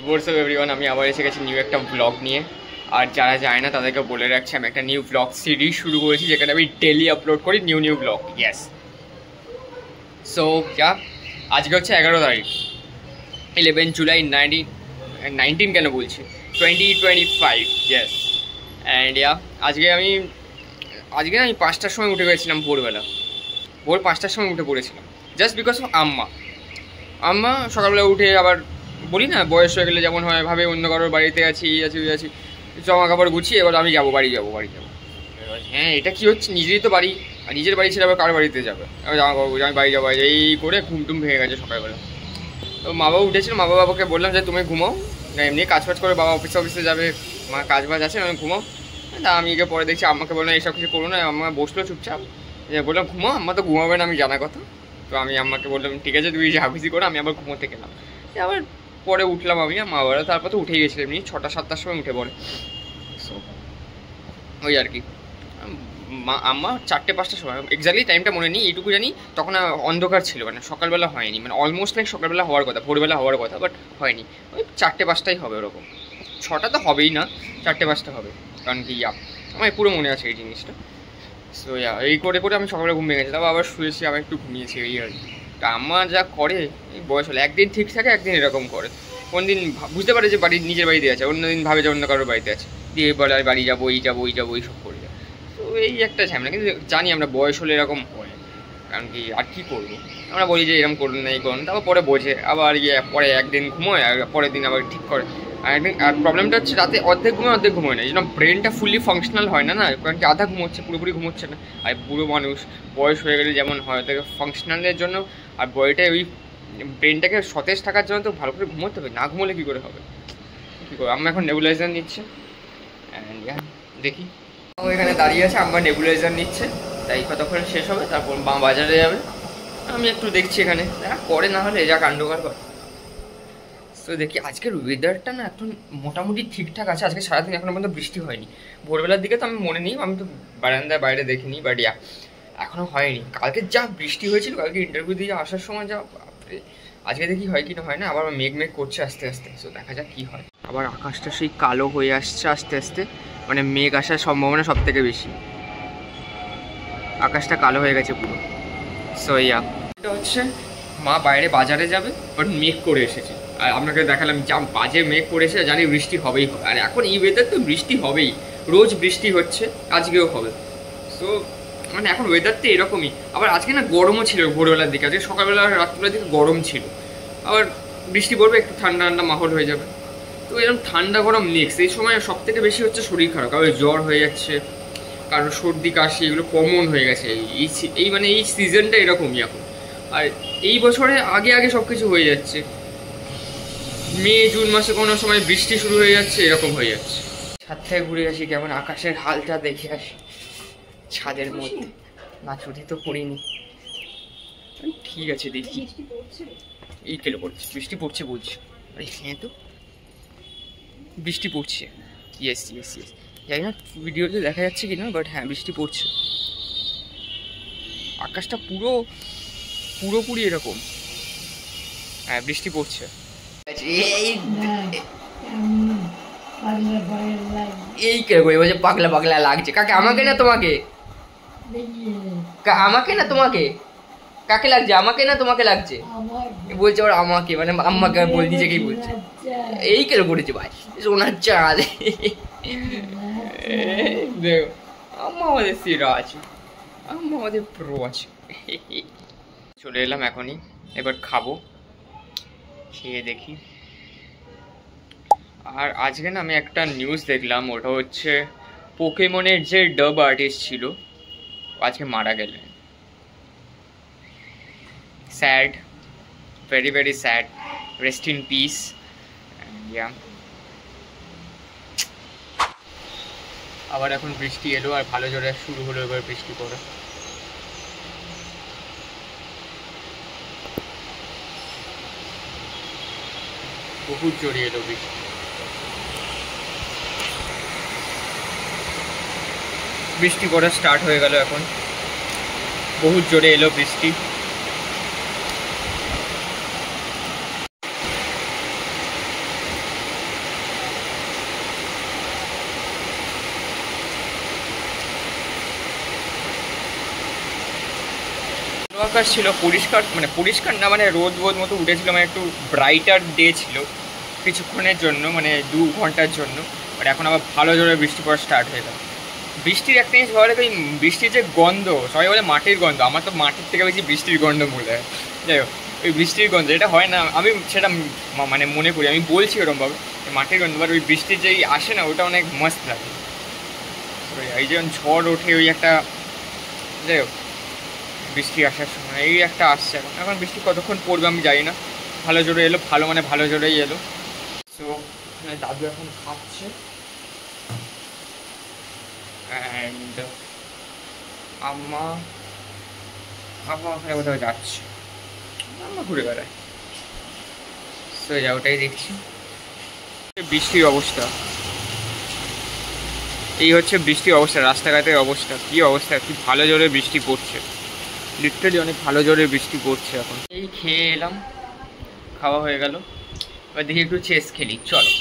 WhatsApp everyone, আমি আবার এসে গেছি নিউ একটা ব্লগ নিয়ে। আর যারা যায় না তাদেরকে বলে রাখছি, আমি একটা নিউ ব্লগ সিরিজ শুরু করেছি যেখানে আমি ডেলি আপলোড করি নিউ ব্লগ। ইয়েস, সো আজকে হচ্ছে 11 তারিখ, 11 জুলাই 19 কেন বলছি, 2025। ইয়েস, অ্যান্ড আজকে আমি 5টার সময় উঠে গেছিলাম, ভোর 5টার সময় উঠে পড়েছিলাম, জাস্ট বিকজ অফ আম্মা সকালবেলা উঠে আবার বলি না, বয়স হয়ে গেলে যেমন হয়, ভাবে অন্য কারোর বাড়িতে আছি জামা কাপড় গুছিয়ে এবার আমি যাবো বাড়ি যাবো। হ্যাঁ, এটা কি হচ্ছে, নিজেরই তো বাড়ি, আর নিজের বাড়ি ছেড়ে আবার কার বাড়িতে যাবে, আমি জামা কাপড় আমি বাড়ি যাবো। এই করে ঘুমটুম ভেঙে গেছে সকালবেলা। তো মা বাবা উঠেছিল, মা বাবাকে বললাম যে তুমি ঘুমাও না, এমনি কাজ করে বাবা অফিসে যাবে, মা কাজ আছে, আমি ঘুমাও। তা আমি একে পরে দেখছি আম্মাকে বললাম এইসব কিছু করো না, আম্মা বসলো চুপচাপ, বললাম ঘুমাও, আম্মা তো ঘুমাবে না আমি জানা কথা। তো আমি আম্মাকে বললাম ঠিক আছে তুমি যা খুশি করো, আমি আবার ঘুমোতে গেলাম। আবার পরে উঠলাম আমি, মা বাবারা তারপর তো উঠেই গেছিলো, এমনি 6টা-7টার সময় উঠে পড়ে। সো ওই আর কি, আম্মা 4টে-5টার সময়, এক্স্যাক্টলি টাইমটা মনে নেই, এইটুকু জানি তখন অন্ধকার ছিল, মানে সকালবেলা হয়নি, মানে অলমোস্ট লাইক সকালবেলা হওয়ার কথা, ভোরবেলা হওয়ার কথা, বাট হয়নি। ওই 4টে-5টাই হবে ওরকম, 6টা তো হবেই না, 4টে-5টা হবে, কারণ কি আমার পুরো মনে আছে এই জিনিসটা। সো এই করে আমি সকালে ঘুমিয়ে গেছি, তারপর আবার শুয়েছি, আবার একটু ঘুমিয়েছি, এই আর কি। তা আম্মা যা করে এই বয়স হলে, একদিন ঠিক থাকে একদিন এরকম করে, কোনদিন বুঝতে পারে যে নিজের বাড়িতে আছে, অন্যদিন ভাবে যে অন্য কারোর বাড়িতে আছে, দিয়ে বলে আর বাড়ি যাবো এইসব করে যায়। তো এই একটা ঝামেলা, কিন্তু জানি আমরা বয়স হলে এরকম হয়, কারণ কি আর কি করবো, আমরা বলি যে এরকম করুন না এই করুন, তারপর পরে বোঝে, আবার পরে একদিন ঘুমোয় আর পরের দিন আবার ঠিক করে। আর প্রবলেমটা হচ্ছে রাতে অর্ধেক ঘুমোয় না, যেন ব্রেনটা ফুললি ফাংশনাল হয় না, কারণ কি আধা ঘুমোচ্ছে, পুরোপুরি ঘুমোচ্ছে না। আর বুড়ো মানুষ বয়স হয়ে গেলে যেমন হয়, তাকে ফাংশনালের জন্য আর বডিটা ওই ব্রেনটাকে সতেজ থাকার জন্য তো ভালো করে ঘুমোতে হবে, না ঘুমোলে কী করে হবে, কী করে। আমরা এখন নেবুলাইজার নিচ্ছে, অ্যান্ড দেখি ও এখানে দাঁড়িয়ে আছে, আমার নেবুলাইজার নিচ্ছে, তাই কতক্ষণ শেষ হবে তারপর বাজারে যাবে। আমি একটু দেখছি এখানে করে, না হলে যা কাণ্ডকার করে। তো দেখি আজকের ওয়েদারটা না এখন মোটামুটি ঠিকঠাক আছে, আজকে সারাদিন এখনো পর্যন্ত বৃষ্টি হয়নি। ভোরবেলার দিকে তো আমি মনে নেই, আমি তো বারান্দায় বাইরে দেখিনি, বাট এখনো হয়নি। কালকে যা বৃষ্টি হয়েছিল, কালকে ইন্টারভিউ দিয়ে আসার সময় যা, আজকে দেখি হয় কি না হয় না, আবার মেঘ করছে আস্তে আস্তে। তো দেখা যাক কি হয়। আবার আকাশটা সেই কালো হয়ে আসছে আস্তে আস্তে, মানে মেঘ আসার সম্ভাবনা সব থেকে বেশি, আকাশটা কালো হয়ে গেছে পুরো। সো এটা হচ্ছে মা বাইরে বাজারে যাবে, বাট মেঘ করে এসেছে, আর আপনাকে দেখালাম যা বাজে মেঘ করেছে, জানি বৃষ্টি হবেই, আর এখন এই ওয়েদার তো বৃষ্টি হবেই, রোজ বৃষ্টি হচ্ছে, আজকেও হবে। সো মানে এখন ওয়েদার তো এরকমই। আবার আজকে না গরমও ছিল ভোরবেলার দিকে, আজকে সকালবেলা রাত্রিবেলার দিকে গরম ছিল, আবার বৃষ্টি পড়বে, একটু ঠান্ডা ঠান্ডা মাহল হয়ে যাবে। তো এরকম ঠান্ডা গরম মিক্স, এই সময় সব থেকে বেশি হচ্ছে শরীর খারাপ, কারো জ্বর হয়ে যাচ্ছে, কারো সর্দি কাশি, এগুলো কমন হয়ে গেছে। এই মানে এই সিজনটা এরকমই এখন। আর এই বছরে আগে সব কিছু হয়ে যাচ্ছে, মে জুন মাসে কোনো সময় বৃষ্টি শুরু হয়ে যাচ্ছে, এরকম হয়ে যাচ্ছে। ছাদ থেকে ঘুরে আসি, কেমন আকাশের হালটা দেখে আসি ছাদের মধ্যে। না ছুটি তো পড়িনি, ঠিক আছে দেখি। এই কেলো পড়ছে, বৃষ্টি পড়ছে বলছি, আরে হ্যাঁ তো বৃষ্টি পড়ছে, ইয়েস। জানি না ভিডিওতে দেখা যাচ্ছে কি না, বাট হ্যাঁ বৃষ্টি পড়ছে, আকাশটা পুরোপুরি এরকম, হ্যাঁ বৃষ্টি পড়ছে। এই কেরকম বলছে পাগলা লাগছে, কাকে আমাকে না তোমাকে, আমাকে না তোমাকে, কাকে লাগছে, আমাকে না তোমাকে লাগছে, বলছে ওর আমাকে, মানে আম্মাকে বল, নিজেকেই বলছে। এই কেন করেছে ভাই, সোনার চাঁদ। দেখো আম্মা আমাদের সেরা আছে, আম্মা আমাদের প্রো আছে। চলে এলাম এখনই, এবার খাবো, খেয়ে দেখি। আর আজকে না আমি একটা নিউজ দেখলাম, ওটা হচ্ছে পোকেমনের যে ডাব আর্টিস্ট ছিল আজকে মারা গেলেন। Sad, very sad, rest in peace. আবার এখন বৃষ্টি এলো, আর ভালো জোরে শুরু হলো এবার বৃষ্টি পড়া। বহুত জোরে এলো বৃষ্টি পড়া স্টার্ট হয়ে গেল এখন, বহুত জোরে এলো বৃষ্টি। আকাশ ছিল পরিষ্কার, মানে পরিষ্কার না, মানে রোদ রোদ মতো উঠেছিল, মানে একটু ব্রাইটার ডে ছিল কিছুক্ষণের জন্য, মানে 2 ঘন্টার জন্য। বাট এখন আবার ভালো জোরে বৃষ্টি পড়া স্টার্ট হয়ে গেল। বৃষ্টির একটা জিনিস ভালো লাগে, ওই বৃষ্টির যে গন্ধ, সবাই বলে মাটির গন্ধ, আমার তো মাটির থেকে বেশি বৃষ্টির গন্ধ মনে হয়। যাই হোক, ওই বৃষ্টির গন্ধ এটা হয় না, আমি সেটা মানে মনে করি, আমি বলছি ওরকমভাবে মাটির গন্ধ, বাট ওই বৃষ্টির যেই আসে না, ওটা অনেক মস্ত লাগে। এই যেমন ঝড় ওঠে ওই একটা, যাই হোক বৃষ্টি আসার সময় এই একটা আসছে। এখন এখন বৃষ্টি কতক্ষণ পড়বে আমি জানি না। ভালো জোরে এলো, ভালো মানে ভালো জোরেই এলো। সো দাদু এখন খাচ্ছে, অ্যান্ড আম্মা আম্মা ওখানে কোথাও যাচ্ছে, আম্মা ঘুরে বেড়ায়। সো যা ওটাই দেখছি। বৃষ্টির অবস্থা এই হচ্ছে, বৃষ্টির অবস্থা, রাস্তাঘাটের অবস্থা, কী অবস্থা, কি ভালো জোরে বৃষ্টি পড়ছে, লিটারালি অনেক ভালো জোরে বৃষ্টি পড়ছে এখন। এই খেয়ে এলাম, খাওয়া হয়ে গেল, এবার দেখি একটু চেস খেলি, চলো।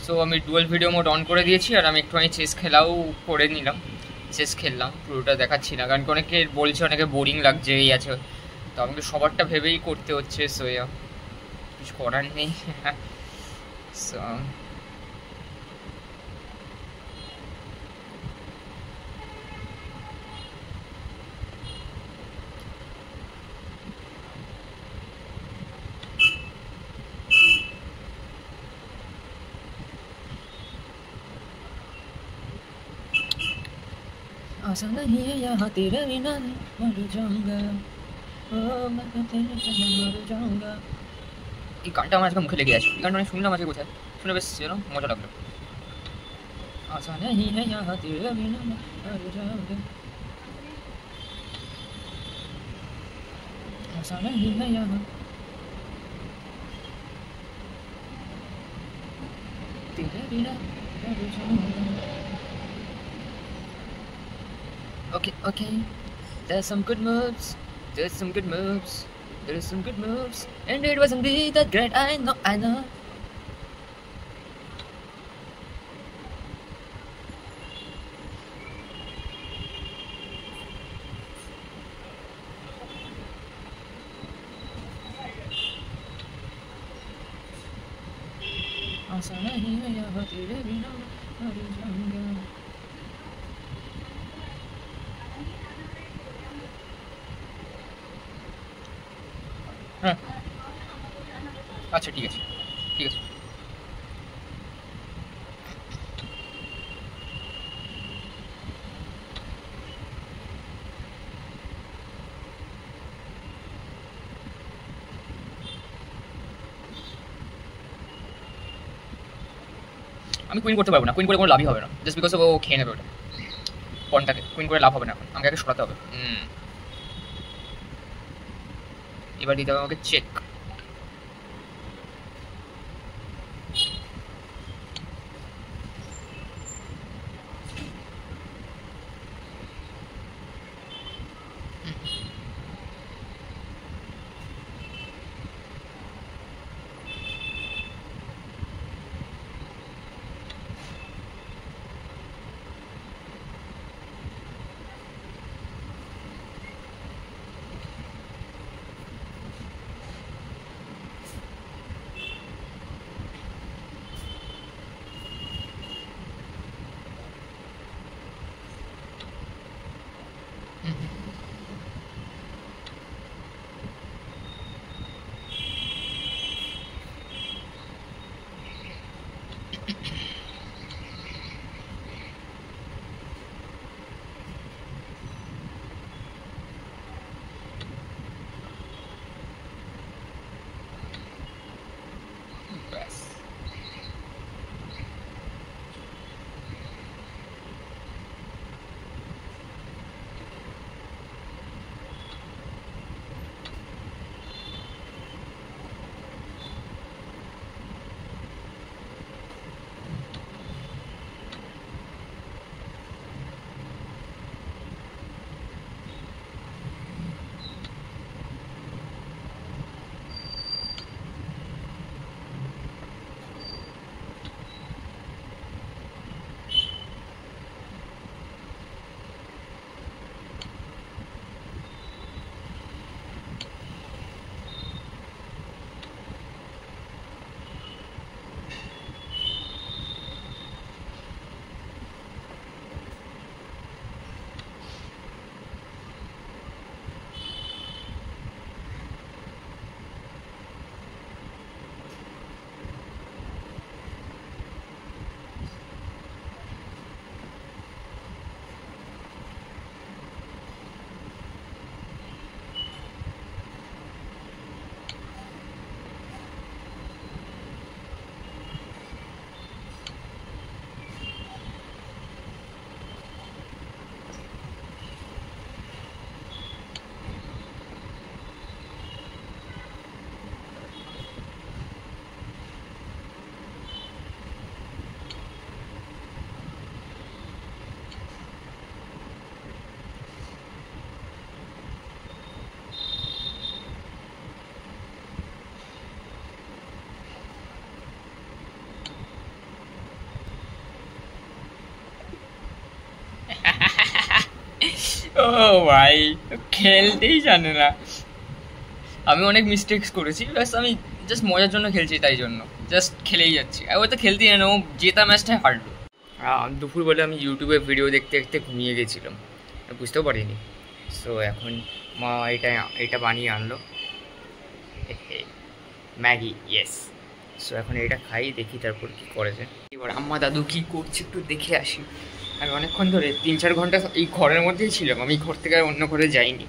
সো আমি ডুয়াল ভিডিও মোড অন করে দিয়েছি, আর আমি একটুখানি চেস খেলাও করে নিলাম, চেস খেললাম, পুরোটা দেখাচ্ছি না কারণ কি অনেকে বলছে অনেকে বোরিং লাগছে এই আছে, তো আমাকে সবারটা ভেবেই করতে হচ্ছে। সো কিছু করার নেই। সো आशा नहीं है यहाँ तेरे बिना मर जाऊंगा, ओ मैं तो तेरे बिना मर जाऊंगा। এই গানটা আমার আজকে মুখে লেগে আছে, এই গানটা আমি শুনলাম আজকে কোথায়, শুনে বেশ মজা লাগলো। आशा नहीं है यहाँ तेरे बिना मर जाऊंगा, आशा नहीं है यहाँ तेरे बिना मर जाऊंगा। Okay, there's some good moves, there's some good moves, there's some good moves, and it wasn't be that great, I know. आशा नहीं है यहाँ तेरे बिना मर जाऊंगा। হ্যাঁ আচ্ছা ঠিক আছে, ঠিক আছে। আমি কুইন করতে পারবো না, কুইন করে কোনো লাভই হবে না, জাস্ট বিকজ ও খেয়ে নেবে ওটা পয়েন্টটাকে। কুইন করে লাভ হবে না, এখন আমাকে আগে সরাতে হবে। এবার দিতে হবে আমাকে চেক। ও ভাই, খেলতেই জানে না। আমি অনেক মিস্টেক্স করেছি, ব্যাস আমি জাস্ট মজার জন্য খেলছি, তাই জন্য জাস্ট খেলেই যাচ্ছি। আর ও তো খেলতেই জানে, ও জেতা ম্যাচটাই হারলো। দুপুর বলে আমি ইউটিউবে ভিডিও দেখতে দেখতে ঘুমিয়ে গেছিলাম, বুঝতেও পারিনি। সো এখন মা এটা বানিয়ে আনলো, ম্যাগি, ইয়েস। সো এখন এটা খাই, দেখি তারপর কী করেছে। এবার আম্মা দাদু কী করছে একটু দেখে আসি। আমি অনেকক্ষণ ধরে 3-4 ঘন্টা এই ঘরের মধ্যেই ছিলাম, আমি ঘর থেকে আর অন্য ঘরে যাইনি।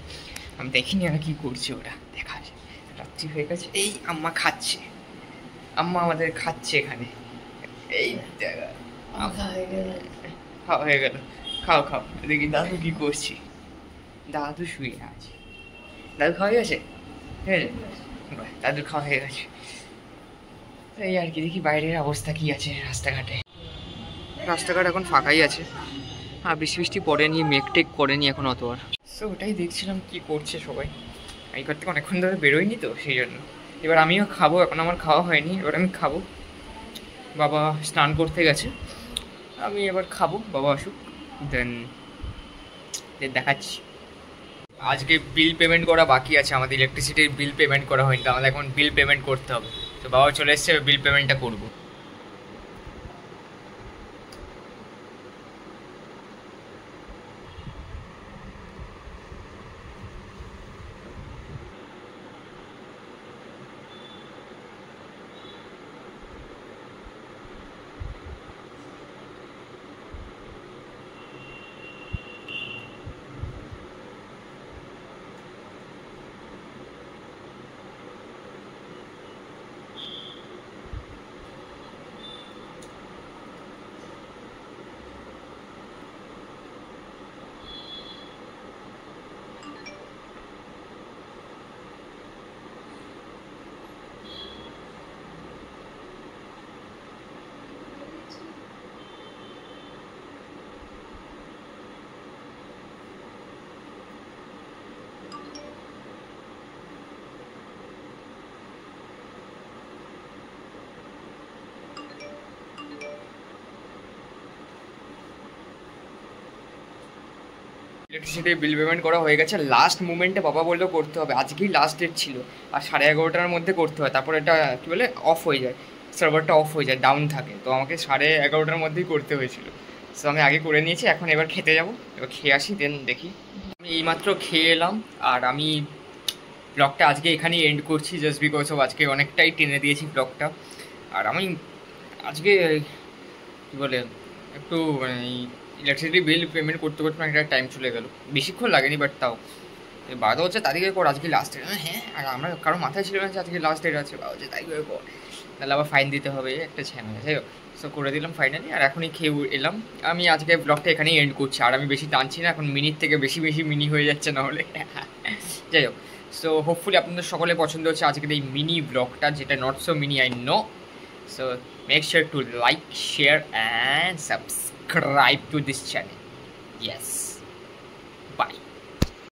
আমি দেখিনি আর কী করছে ওরা, দেখা আছে। রাত্রি হয়ে গেছে, এই আম্মা খাচ্ছে, আম্মা আমাদের খাচ্ছে এখানে। এই খাওয়া হয়ে গেল, খাও খাও। দেখি দাদু কী করছি, দাদু শুয়ে আছে। দাদু খাওয়া হয়ে গেছে, হ্যাঁ দাদুর খাওয়া হয়ে গেছে। এই আর কি, দেখি বাইরের অবস্থা কি আছে রাস্তাঘাটে। রাস্তাঘাট এখন ফাঁকাই আছে, আর বৃষ্টি বৃষ্টি পড়েনি, মেঘ টেক করেনি এখন অত আর। সো ওটাই দেখছিলাম কি করছে সবাই। এই ঘর থেকে অনেকক্ষণ ধরে বেরোয়নি তো, সেই জন্য। এবার আমিও খাবো, এখন আমার খাওয়া হয়নি, এবার আমি খাবো। বাবা স্নান করতে গেছে, আমি এবার খাবো, বাবা আসুক, দেন দেখাচ্ছি। আজকে বিল পেমেন্ট করা বাকি আছে, আমাদের ইলেকট্রিসিটির বিল পেমেন্ট করা হয়নি, তো আমাদের এখন বিল পেমেন্ট করতে হবে। তো বাবা চলে এসছে, বিল পেমেন্টটা করবো। ইলেকট্রিসিটির বিল পেমেন্ট করা হয়ে গেছে, লাস্ট মুমেন্টে বাবা বললেও করতে হবে, আজকেই লাস্ট ডেট ছিল। আর 11:30টার মধ্যে করতে হয়, তারপর এটা কী বলে অফ হয়ে যায়, সার্ভারটা অফ হয়ে যায়, ডাউন থাকে। তো আমাকে 11:30টার মধ্যেই করতে হয়েছিল। সো আমি আগে করে নিয়েছি, এখন এবার খেতে যাবো, এবার খেয়ে আসি, দেন দেখি। আমি এইমাত্র খেয়ে এলাম, আর আমি ব্লগটা আজকে এখানেই এন্ড করছি, জাস্ট বিকজ অফ আজকে অনেকটাই টেনে দিয়েছি ব্লগটা। আর আমি আজকে কী বলে একটু ইলেকট্রিসিটি বিল পেমেন্ট করতে করতে একটা টাইম চলে গেল, বেশিক্ষণ লাগেনি, বাট তাও। বারো হচ্ছে তারিখের পর আজকে লাস্ট ডেট। হ্যাঁ, আর আমরা কারো মাথায় ছিল না যে আজকে লাস্ট ডেট আছে, বা হচ্ছে তারিখের পর, তাহলে আবার ফাইন দিতে হবে, একটা ঝামেলা। যাই হোক, সো করে দিলাম ফাইনালি, আর এখনই খেয়ে এলাম। আমি আজকে ব্লগটা এখানেই এন্ড করছি, আর আমি বেশি টানছি না, এখন মিনিট থেকে বেশি মিনি হয়ে যাচ্ছে না হলে। যাই হোক, সো হোপফুলি আপনাদের সকলে পছন্দ হচ্ছে আজকের এই মিনি ব্লগটা, যেটা not so mini, I know. So make sure to like, share and subscribe to this channel. Yes.